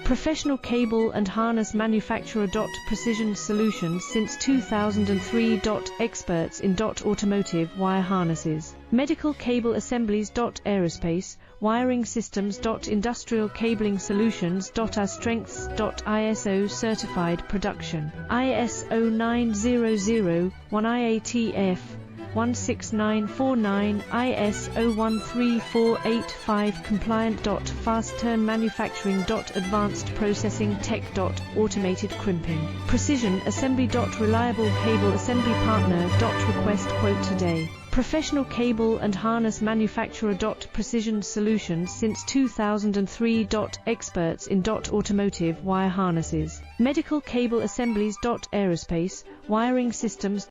Professional cable and harness manufacturer. Precision solutions since 2003. Experts in automotive wire harnesses, medical cable assemblies. Aerospace wiring systems. Industrial cabling solutions. As strengths. ISO certified production, ISO 9001 IATF 16949, ISO 13485 compliant. Fast turn manufacturing. Advanced processing tech. Automated crimping, precision assembly. Reliable cable assembly partner. Request quote today. Professional cable and harness manufacturer. Precision solutions since 2003. Experts in automotive wire harnesses, medical cable assemblies. Aerospace wiring systems.